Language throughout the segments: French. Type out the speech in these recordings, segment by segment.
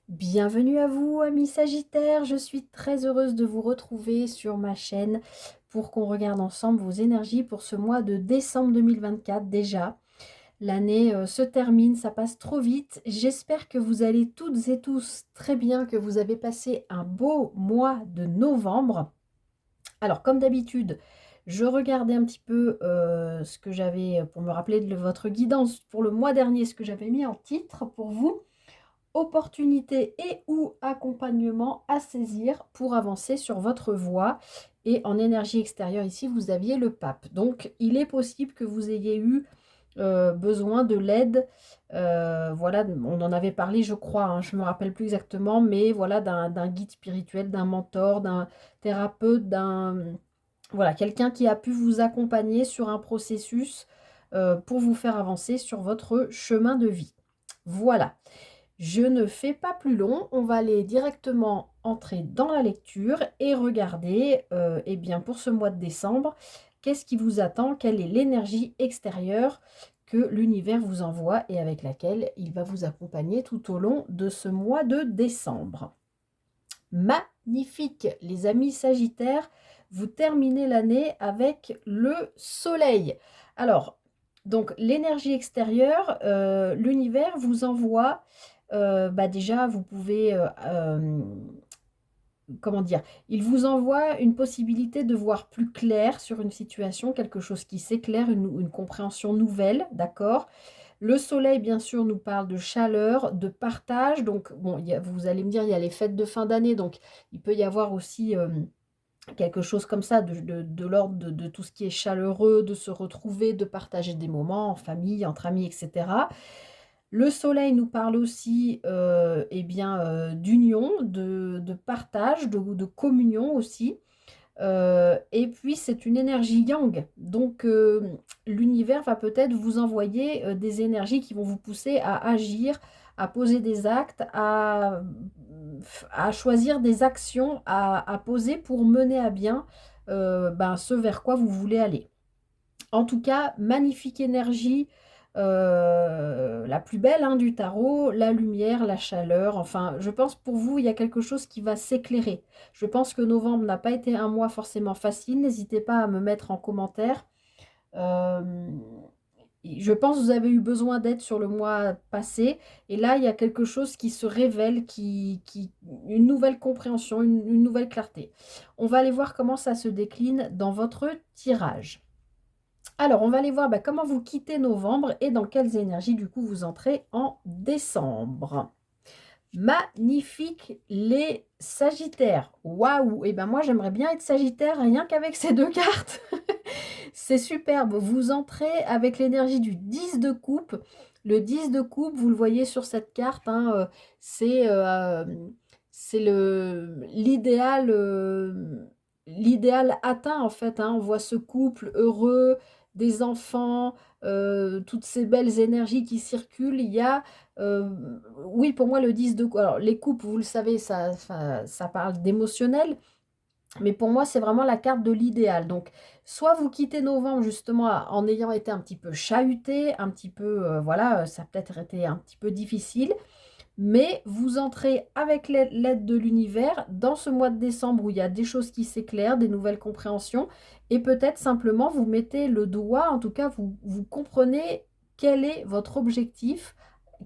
Bienvenue à vous, amis Sagittaires. Je suis très heureuse de vous retrouver sur ma chaîne pour qu'on regarde ensemble vos énergies pour ce mois de décembre 2024 déjà. L'année se termine, ça passe trop vite. J'espère que vous allez toutes et tous très bien, que vous avez passé un beau mois de novembre. Alors, comme d'habitude, je regardais un petit peu ce que j'avais pour me rappeler de votre guidance pour le mois dernier, ce que j'avais mis en titre pour vous. Opportunité et ou accompagnement à saisir pour avancer sur votre voie. Et en énergie extérieure, ici, vous aviez le pape. Donc, il est possible que vous ayez eu besoin de l'aide. Voilà, on en avait parlé, je crois, hein, je ne me rappelle plus exactement, mais voilà, d'un guide spirituel, d'un mentor, d'un thérapeute, voilà, quelqu'un qui a pu vous accompagner sur un processus pour vous faire avancer sur votre chemin de vie. Voilà. Je ne fais pas plus long, on va aller directement entrer dans la lecture et regarder, eh bien pour ce mois de décembre, qu'est-ce qui vous attend, quelle est l'énergie extérieure que l'univers vous envoie et avec laquelle il va vous accompagner tout au long de ce mois de décembre. Magnifique, les amis Sagittaires, vous terminez l'année avec le soleil. Alors, donc l'énergie extérieure, l'univers vous envoie, déjà vous pouvez, comment dire? Il vous envoie une possibilité de voir plus clair sur une situation, quelque chose qui s'éclaire, une compréhension nouvelle, d'accord? Le soleil, bien sûr, nous parle de chaleur, de partage. Donc, bon, vous allez me dire, il y a les fêtes de fin d'année, donc il peut y avoir aussi quelque chose comme ça, de l'ordre de tout ce qui est chaleureux, de se retrouver, de partager des moments en famille, entre amis, etc. Le soleil nous parle aussi eh bien, d'union, de partage, de communion aussi. Et puis c'est une énergie yang, donc l'univers va peut-être vous envoyer des énergies qui vont vous pousser à agir, à poser des actes, à choisir des actions à poser pour mener à bien ce vers quoi vous voulez aller. En tout cas, magnifique énergie, la plus belle hein, du tarot, la lumière, la chaleur. Enfin, je pense pour vous, il y a quelque chose qui va s'éclairer. Je pense que novembre n'a pas été un mois forcément facile. N'hésitez pas à me mettre en commentaire. Euh, je pense que vous avez eu besoin d'aide sur le mois passé. Et là, il y a quelque chose qui se révèle, une nouvelle compréhension, une nouvelle clarté. On va aller voir comment ça se décline dans votre tirage. Alors, on va aller voir comment vous quittez novembre et dans quelles énergies, du coup, vous entrez en décembre. Magnifique, les Sagittaires. Waouh! Et moi, j'aimerais bien être Sagittaire rien qu'avec ces deux cartes. C'est superbe. Vous entrez avec l'énergie du 10 de coupe. Le 10 de coupe, vous le voyez sur cette carte, hein, c'est l'idéal atteint en fait, hein. On voit ce couple heureux, des enfants, toutes ces belles énergies qui circulent. Il y a, euh, oui, pour moi, le 10 de coupe. Alors, les coupes, vous le savez, ça parle d'émotionnel. Mais pour moi, c'est vraiment la carte de l'idéal. Donc, soit vous quittez novembre justement en ayant été un petit peu chahuté, un petit peu, voilà, ça a peut-être été un petit peu difficile, mais vous entrez avec l'aide de l'univers dans ce mois de décembre où il y a des choses qui s'éclairent, des nouvelles compréhensions, et peut-être simplement vous mettez le doigt, en tout cas, vous comprenez quel est votre objectif,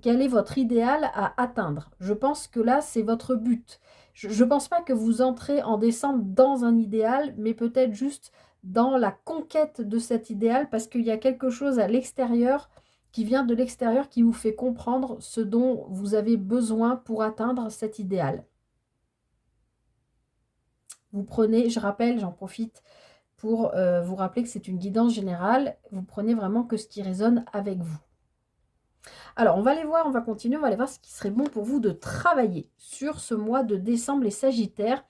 quel est votre idéal à atteindre. Je pense que là, c'est votre but. Je ne pense pas que vous entrez en décembre dans un idéal, mais peut-être juste dans la conquête de cet idéal, parce qu'il y a quelque chose à l'extérieur qui vient de l'extérieur qui vous fait comprendre ce dont vous avez besoin pour atteindre cet idéal. Vous prenez, je rappelle, j'en profite pour vous rappeler que c'est une guidance générale, vous prenez vraiment que ce qui résonne avec vous. Alors, on va aller voir, on va continuer, on va aller voir ce qui serait bon pour vous de travailler sur ce mois de décembre, les Sagittaires.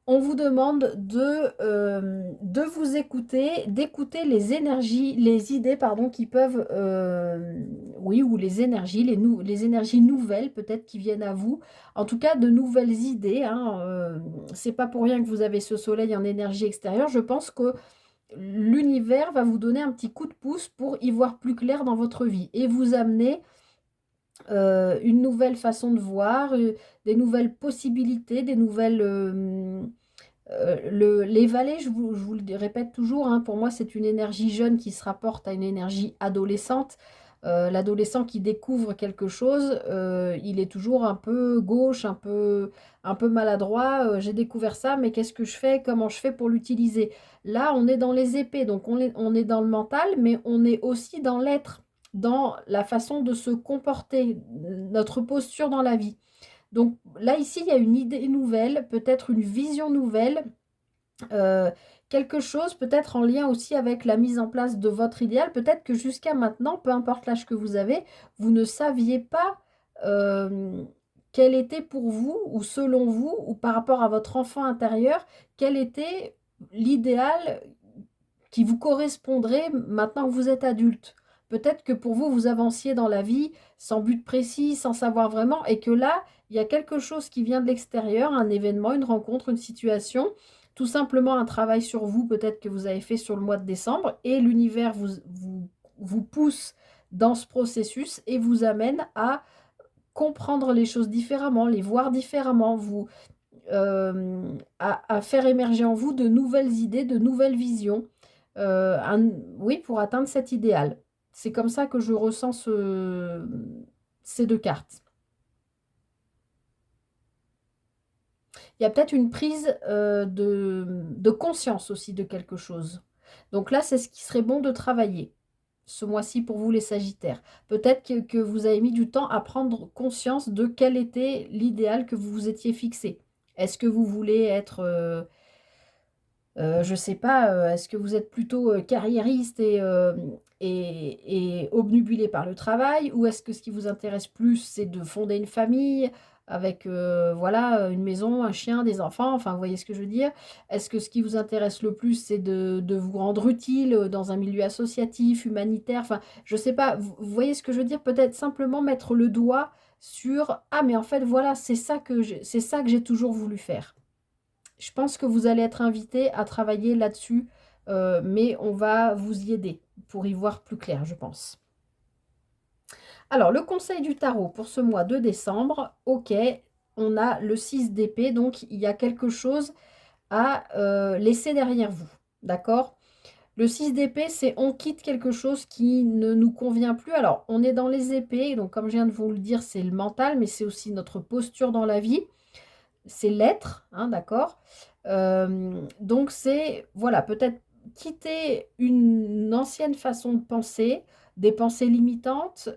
On vous demande de vous écouter, d'écouter les énergies, les idées, pardon, qui peuvent, oui, ou les énergies, les énergies nouvelles peut-être qui viennent à vous. En tout cas, de nouvelles idées, hein, c'est pas pour rien que vous avez ce soleil en énergie extérieure. Je pense que l'univers va vous donner un petit coup de pouce pour y voir plus clair dans votre vie et vous amener une nouvelle façon de voir, des nouvelles possibilités, des nouvelles... les valets, je vous le répète toujours, hein, pour moi, c'est une énergie jeune qui se rapporte à une énergie adolescente. L'adolescent qui découvre quelque chose, il est toujours un peu gauche, un peu maladroit. J'ai découvert ça, mais qu'est-ce que je fais? Comment je fais pour l'utiliser? Là, on est dans les épées, donc on est dans le mental, mais on est aussi dans l'être, dans la façon de se comporter, notre posture dans la vie. Donc là, ici, il y a une idée nouvelle, peut-être une vision nouvelle, euh, quelque chose peut-être en lien aussi avec la mise en place de votre idéal. Peut-être que jusqu'à maintenant, peu importe l'âge que vous avez, vous ne saviez pas euh, quel était pour vous, ou selon vous, ou par rapport à votre enfant intérieur, quel était l'idéal qui vous correspondrait maintenant que vous êtes adulte. Peut-être que pour vous, vous avanciez dans la vie sans but précis, sans savoir vraiment, et que là, il y a quelque chose qui vient de l'extérieur, un événement, une rencontre, une situation, tout simplement un travail sur vous, peut-être que vous avez fait sur le mois de décembre, et l'univers vous pousse dans ce processus et vous amène à comprendre les choses différemment, les voir différemment, à faire émerger en vous de nouvelles idées, de nouvelles visions, oui, pour atteindre cet idéal. C'est comme ça que je ressens ces deux cartes. Il y a peut-être une prise de conscience aussi de quelque chose. Donc là, c'est ce qui serait bon de travailler ce mois-ci pour vous les Sagittaires. Peut-être que vous avez mis du temps à prendre conscience de quel était l'idéal que vous vous étiez fixé. Est-ce que vous voulez être je sais pas, est-ce que vous êtes plutôt carriériste et obnubilé par le travail, ou est-ce que ce qui vous intéresse plus, c'est de fonder une famille avec voilà, une maison, un chien, des enfants, enfin, vous voyez ce que je veux dire? Est-ce que ce qui vous intéresse le plus, c'est de vous rendre utile dans un milieu associatif, humanitaire, enfin, je sais pas, vous voyez ce que je veux dire? Peut-être simplement mettre le doigt sur, ah, mais en fait, voilà, c'est ça que j'ai toujours voulu faire. Je pense que vous allez être invité à travailler là-dessus, mais on va vous y aider pour y voir plus clair, je pense. Alors, le conseil du tarot pour ce mois de décembre, ok, on a le 6 d'épée, donc il y a quelque chose à laisser derrière vous, d'accord? Le 6 d'épée, c'est on quitte quelque chose qui ne nous convient plus. Alors, on est dans les épées, donc comme je viens de vous le dire, c'est le mental, mais c'est aussi notre posture dans la vie. C'est l'être, hein, d'accord? Donc c'est, voilà, peut-être quitter une ancienne façon de penser, des pensées limitantes,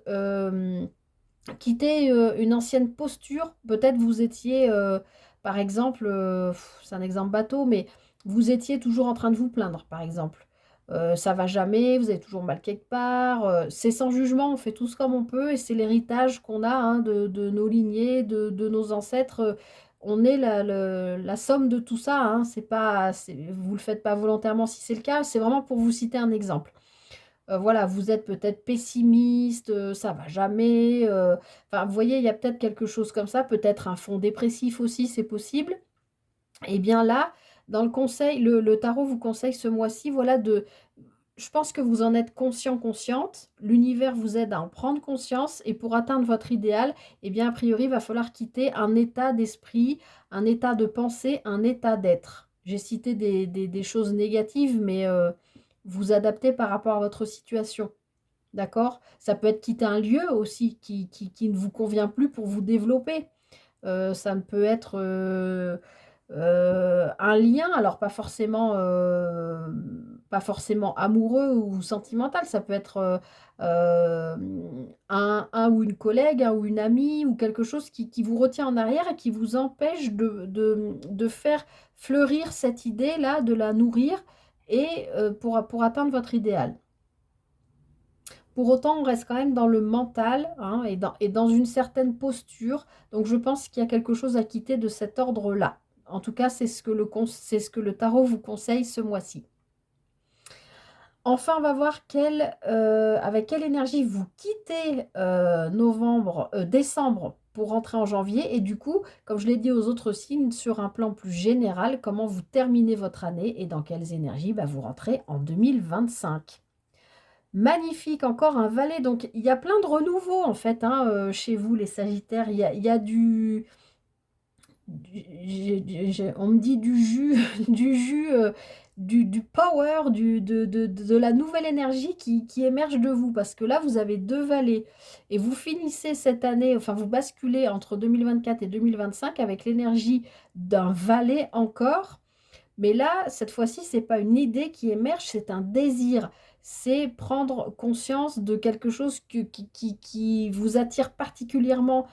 quitter une ancienne posture. Peut-être vous étiez, par exemple, c'est un exemple bateau, mais vous étiez toujours en train de vous plaindre, par exemple. Ça va jamais, vous avez toujours mal quelque part. C'est sans jugement, on fait tous comme on peut, et c'est l'héritage qu'on a, hein, de nos lignées, de nos ancêtres. On est la somme de tout ça, hein. C'est pas, vous le faites pas volontairement si c'est le cas, c'est vraiment pour vous citer un exemple. Voilà, vous êtes peut-être pessimiste, ça va jamais. Enfin, vous voyez, il y a peut-être quelque chose comme ça, peut-être un fond dépressif aussi, c'est possible. Et bien là, dans le conseil, le tarot vous conseille ce mois-ci, voilà, je pense que vous en êtes conscient, consciente. L'univers vous aide à en prendre conscience, et pour atteindre votre idéal, eh bien, a priori, il va falloir quitter un état d'esprit, un état de pensée, un état d'être. J'ai cité des choses négatives, mais vous adaptez par rapport à votre situation. D'accord? Ça peut être quitter un lieu aussi qui ne vous convient plus pour vous développer. Ça ne peut être un lien, alors pas forcément amoureux ou sentimental, ça peut être euh, un ou une collègue, un ou une amie, ou quelque chose qui vous retient en arrière et qui vous empêche de faire fleurir cette idée-là, de la nourrir, et pour atteindre votre idéal. Pour autant, on reste quand même dans le mental, hein, et dans une certaine posture. Donc, je pense qu'il y a quelque chose à quitter de cet ordre-là. En tout cas, c'est ce que le tarot vous conseille ce mois-ci. Enfin, on va voir avec quelle énergie vous quittez décembre pour rentrer en janvier. Et du coup, comme je l'ai dit aux autres signes, sur un plan plus général, comment vous terminez votre année et dans quelles énergies vous rentrez en 2025. magnifique, encore un valet. Donc, il y a plein de renouveau, en fait, hein, chez vous, les Sagittaires. Il y a on me dit du jus, du jus, du power, de la nouvelle énergie qui émerge de vous. Parce que là, vous avez deux vallées. Et vous finissez cette année, enfin, vous basculez entre 2024 et 2025 avec l'énergie d'un valet encore. Mais là, cette fois-ci, c'est pas une idée qui émerge, c'est un désir. C'est prendre conscience de quelque chose qui vous attire particulièrement,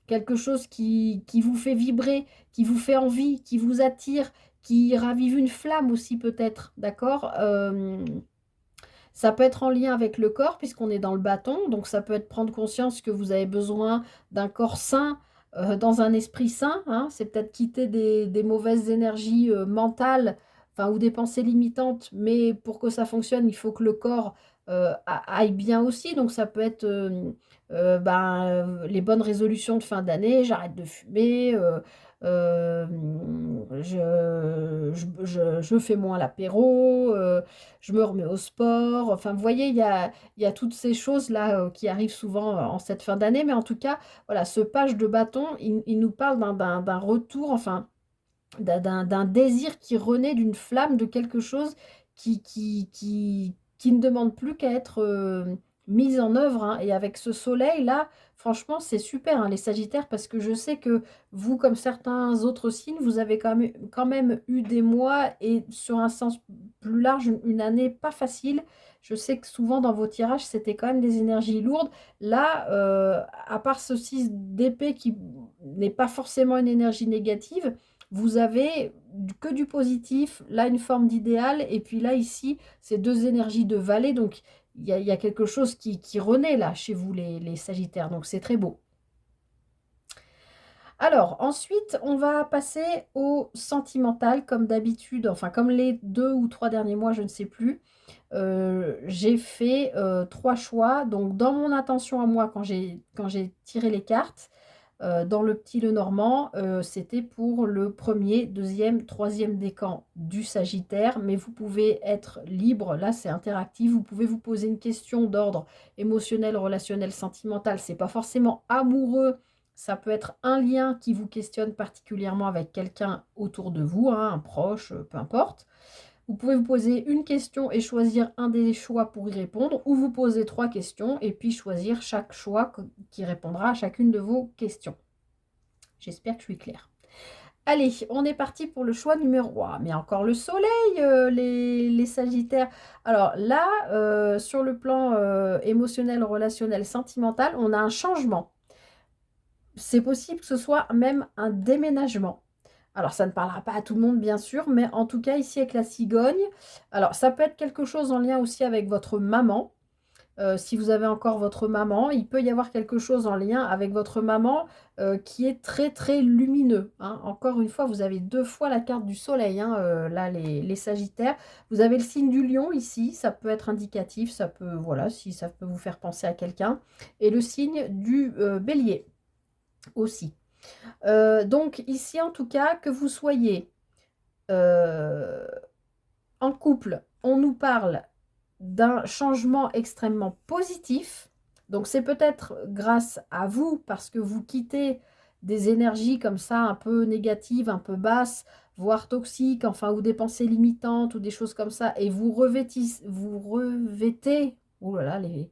quelque chose qui vous fait vibrer, qui vous fait envie, qui vous attire, qui ravive une flamme aussi peut-être, d'accord? Ça peut être en lien avec le corps, puisqu'on est dans le bâton, donc ça peut être prendre conscience que vous avez besoin d'un corps sain, dans un esprit sain, hein. C'est peut-être quitter des mauvaises énergies mentales, enfin, ou des pensées limitantes, mais pour que ça fonctionne, il faut que le corps aille bien aussi. Donc ça peut être les bonnes résolutions de fin d'année, j'arrête de fumer, euh, je fais moins l'apéro, je me remets au sport. Enfin, vous voyez, il y a toutes ces choses-là qui arrivent souvent en cette fin d'année. Mais en tout cas, voilà, ce page de bâton, il nous parle d'un retour, enfin, d'un désir qui renaît, d'une flamme, de quelque chose qui ne demande plus qu'à être mise en œuvre, hein. Et avec ce soleil-là, franchement, c'est super, hein, les Sagittaires, parce que je sais que vous, comme certains autres signes, vous avez quand même eu des mois et sur un sens plus large, une année pas facile. Je sais que souvent dans vos tirages, c'était quand même des énergies lourdes. Là, à part ce 6 d'épée qui n'est pas forcément une énergie négative, vous avez que du positif, là une forme d'idéal, et puis là ici, c'est deux énergies de vallée, donc il y a quelque chose qui renaît là chez vous les Sagittaires, donc c'est très beau. Alors ensuite, on va passer au sentimental, comme d'habitude, enfin comme les 2 ou 3 derniers mois, je ne sais plus. J'ai fait 3 choix, donc dans mon intention à moi, quand j'ai tiré les cartes, dans le petit Lenormand, c'était pour le premier, deuxième, troisième décan du Sagittaire, mais vous pouvez être libre, là c'est interactif, vous pouvez vous poser une question d'ordre émotionnel, relationnel, sentimental, c'est pas forcément amoureux, ça peut être un lien qui vous questionne particulièrement avec quelqu'un autour de vous, hein, un proche, peu importe. Vous pouvez vous poser une question et choisir un des choix pour y répondre, ou vous poser 3 questions et puis choisir chaque choix qui répondra à chacune de vos questions. J'espère que je suis claire. Allez, on est parti pour le choix numéro 1. Mais encore le soleil, les Sagittaires. Alors là, sur le plan émotionnel, relationnel, sentimental, on a un changement. C'est possible que ce soit même un déménagement. Alors, ça ne parlera pas à tout le monde, bien sûr, mais en tout cas, ici avec la cigogne, alors ça peut être quelque chose en lien aussi avec votre maman. Si vous avez encore votre maman, il peut y avoir quelque chose en lien avec votre maman qui est très très lumineux, hein. Encore une fois, vous avez 2 fois la carte du soleil, hein, là, les Sagittaires. Vous avez le signe du lion ici, ça peut être indicatif, ça peut, voilà, si ça peut vous faire penser à quelqu'un. Et le signe du bélier aussi. Donc ici, en tout cas, que vous soyez euh, en couple, on nous parle d'un changement extrêmement positif. Donc c'est peut-être grâce à vous, parce que vous quittez des énergies comme ça, un peu négatives, un peu basses, voire toxiques, enfin, ou des pensées limitantes, ou des choses comme ça, et vous revêtez, oh là là, il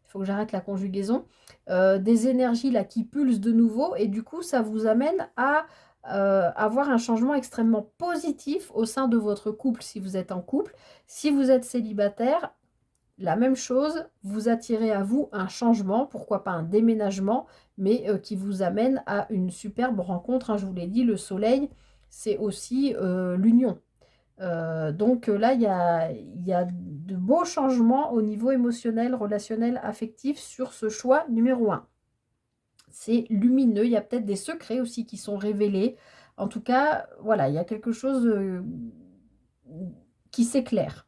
faut que j'arrête la conjugaison, des énergies là qui pulsent de nouveau, et du coup, ça vous amène à avoir un changement extrêmement positif au sein de votre couple, si vous êtes en couple. Si vous êtes célibataire, la même chose, vous attirez à vous un changement, pourquoi pas un déménagement, mais qui vous amène à une superbe rencontre, hein. Je vous l'ai dit, le soleil, c'est aussi l'union. Donc là, il y a de beaux changements au niveau émotionnel, relationnel, affectif sur ce choix numéro 1. C'est lumineux, il y a peut-être des secrets aussi qui sont révélés. En tout cas, voilà, il y a quelque chose qui s'éclaire.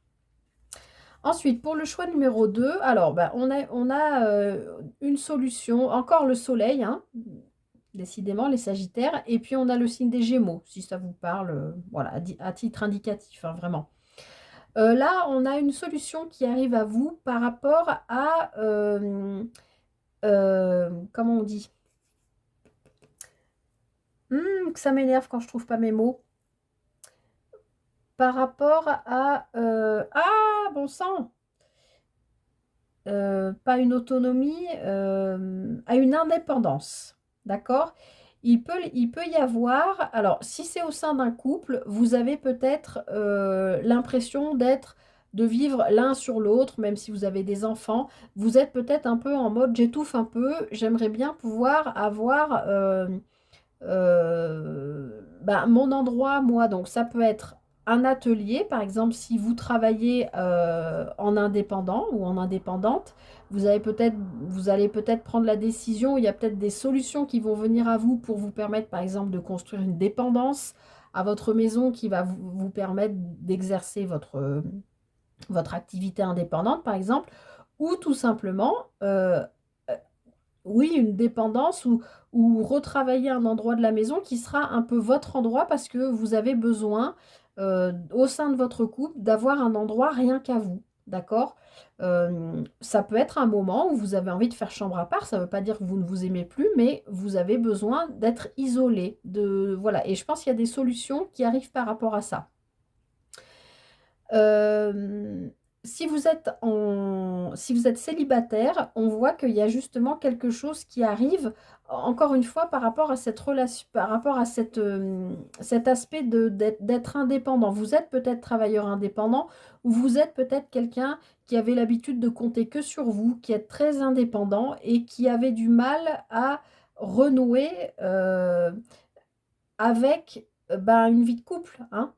Ensuite, pour le choix numéro 2, alors on a une solution, encore le soleil, hein, décidément les Sagittaires, et puis on a le signe des Gémeaux, si ça vous parle, voilà, à titre indicatif, hein, vraiment. Là, on a une solution qui arrive à vous par rapport à, comment on dit? Que ça m'énerve quand je trouve pas mes mots. Par rapport à, ah, bon sang! Pas une autonomie, à une indépendance. D'accord? Il peut y avoir, alors si c'est au sein d'un couple, vous avez peut-être l'impression de vivre l'un sur l'autre, même si vous avez des enfants. Vous êtes peut-être un peu en mode j'étouffe un peu, j'aimerais bien pouvoir avoir bah, mon endroit, moi, donc ça peut être un atelier, par exemple, si vous travaillez en indépendant ou en indépendante, vous allez peut-être prendre la décision, il y a peut-être des solutions qui vont venir à vous pour vous permettre, par exemple, de construire une dépendance à votre maison qui va vous permettre d'exercer votre activité indépendante, par exemple, ou tout simplement, oui, une dépendance ou retravailler un endroit de la maison qui sera un peu votre endroit parce que vous avez besoin, au sein de votre couple, d'avoir un endroit rien qu'à vous. D'accord? Ça peut être un moment où vous avez envie de faire chambre à part, ça ne veut pas dire que vous ne vous aimez plus, mais vous avez besoin d'être isolé. Voilà. Et je pense qu'il y a des solutions qui arrivent par rapport à ça. Euh, si vous êtes célibataire, on voit qu'il y a justement quelque chose qui arrive, encore une fois, par rapport à cette relation, par rapport à cet aspect d'être indépendant. Vous êtes peut-être travailleur indépendant ou vous êtes peut-être quelqu'un qui avait l'habitude de compter que sur vous, qui est très indépendant et qui avait du mal à renouer avec ben, une vie de couple, hein,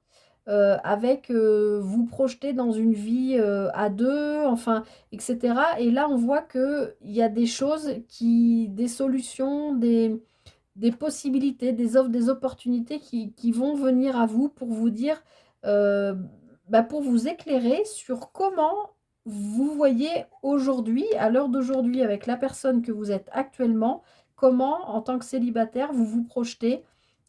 avec vous projeter dans une vie à deux, enfin, etc. Et là, on voit qu'il y a des choses des solutions, des possibilités, des offres, des opportunités qui vont venir à vous pour vous dire, euh, bah, pour vous éclairer sur comment vous voyez aujourd'hui, à l'heure d'aujourd'hui, avec la personne que vous êtes actuellement, comment, en tant que célibataire, vous vous projetez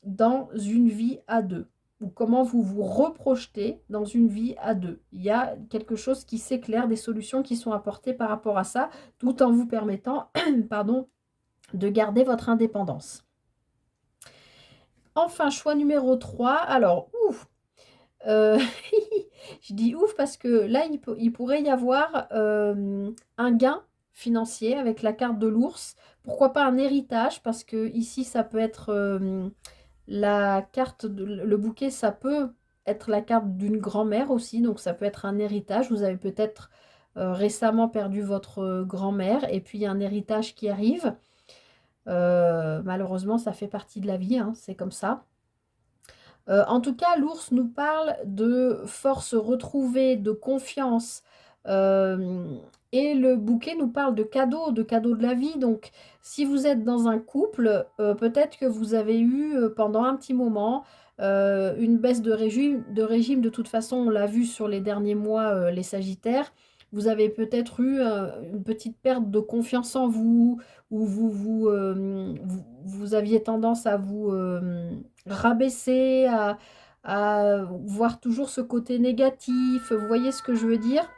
dans une vie à deux ou comment vous vous reprojetez dans une vie à deux. Il y a quelque chose qui s'éclaire, des solutions qui sont apportées par rapport à ça, tout en vous permettant, pardon, de garder votre indépendance. Enfin, choix numéro 3. Alors, ouf, euh, je dis ouf parce que là, il pourrait y avoir un gain financier avec la carte de l'ours. Pourquoi pas un héritage? Parce que ici, ça peut être la carte, le bouquet, ça peut être la carte d'une grand-mère aussi. Donc, ça peut être un héritage. Vous avez peut-être récemment perdu votre grand-mère et puis il y a un héritage qui arrive. Malheureusement, ça fait partie de la vie, hein, c'est comme ça. En tout cas, l'ours nous parle de force retrouvée, de confiance. euh, et le bouquet nous parle de cadeaux de la vie. Donc, si vous êtes dans un couple, peut-être que vous avez eu pendant un petit moment une baisse de régime. De toute façon, on l'a vu sur les derniers mois, les Sagittaires. Vous avez peut-être eu une petite perte de confiance en vous, ou vous aviez tendance à vous rabaisser, à voir toujours ce côté négatif. Vous voyez ce que je veux dire?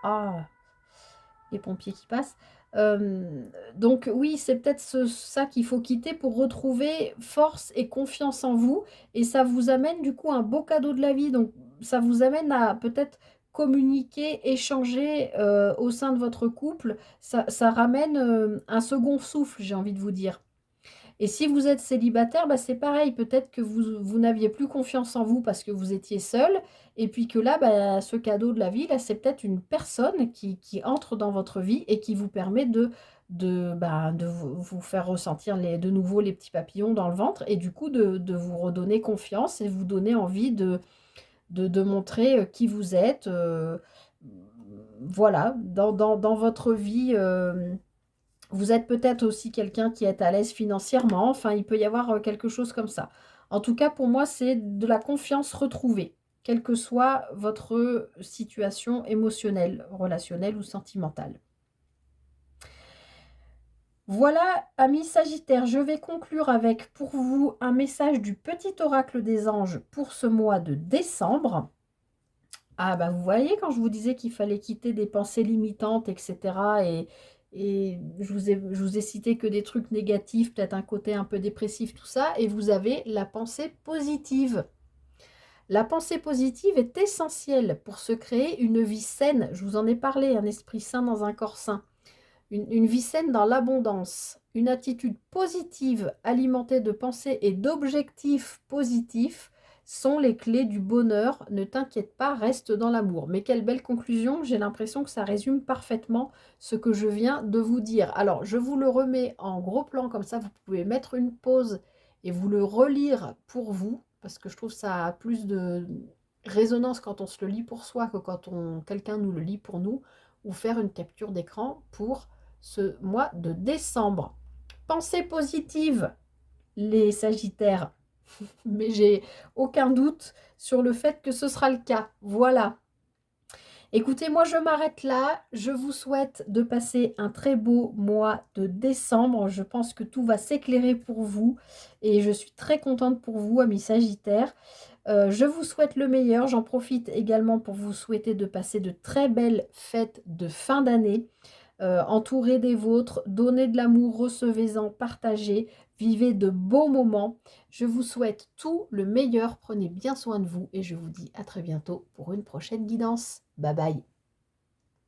Ah, les pompiers qui passent. Donc oui, c'est peut-être ça qu'il faut quitter pour retrouver force et confiance en vous. Et ça vous amène du coup un beau cadeau de la vie. Donc ça vous amène à peut-être communiquer, échanger au sein de votre couple. Ça ramène un second souffle, j'ai envie de vous dire. Et si vous êtes célibataire, bah, c'est pareil. Peut-être que vous n'aviez plus confiance en vous parce que vous étiez seul. Et puis que là, bah, ce cadeau de la vie, là, c'est peut-être une personne qui entre dans votre vie et qui vous permet de vous faire ressentir de nouveau les petits papillons dans le ventre et du coup de vous redonner confiance et vous donner envie de montrer qui vous êtes. Voilà, dans votre vie. Vous êtes peut-être aussi quelqu'un qui est à l'aise financièrement. Enfin, il peut y avoir quelque chose comme ça. En tout cas, pour moi, c'est de la confiance retrouvée, quelle que soit votre situation émotionnelle, relationnelle ou sentimentale. Voilà, amis Sagittaires, je vais conclure avec pour vous un message du petit oracle des anges pour ce mois de décembre. Ah bah vous voyez, quand je vous disais qu'il fallait quitter des pensées limitantes, etc. Et je vous ai cité que des trucs négatifs, peut-être un côté un peu dépressif, tout ça, et vous avez la pensée positive. La pensée positive est essentielle pour se créer une vie saine. Je vous en ai parlé, un esprit sain dans un corps sain. Une vie saine dans l'abondance. Une attitude positive alimentée de pensées et d'objectifs positifs sont les clés du bonheur. Ne t'inquiète pas, reste dans l'amour. Mais quelle belle conclusion, j'ai l'impression que ça résume parfaitement ce que je viens de vous dire. Alors, je vous le remets en gros plan, comme ça vous pouvez mettre une pause et vous le relire pour vous, parce que je trouve ça a plus de résonance quand on se le lit pour soi que quand quelqu'un nous le lit pour nous, ou faire une capture d'écran pour ce mois de décembre. Pensée positive, les Sagittaires, mais j'ai aucun doute sur le fait que ce sera le cas. Voilà. Écoutez, moi je m'arrête là. Je vous souhaite de passer un très beau mois de décembre. Je pense que tout va s'éclairer pour vous et je suis très contente pour vous, amis Sagittaires. Je vous souhaite le meilleur. J'en profite également pour vous souhaiter de passer de très belles fêtes de fin d'année. Entourez des vôtres, donnez de l'amour, recevez-en, partagez, vivez de beaux moments. Je vous souhaite tout le meilleur, prenez bien soin de vous et je vous dis à très bientôt pour une prochaine guidance. Bye bye.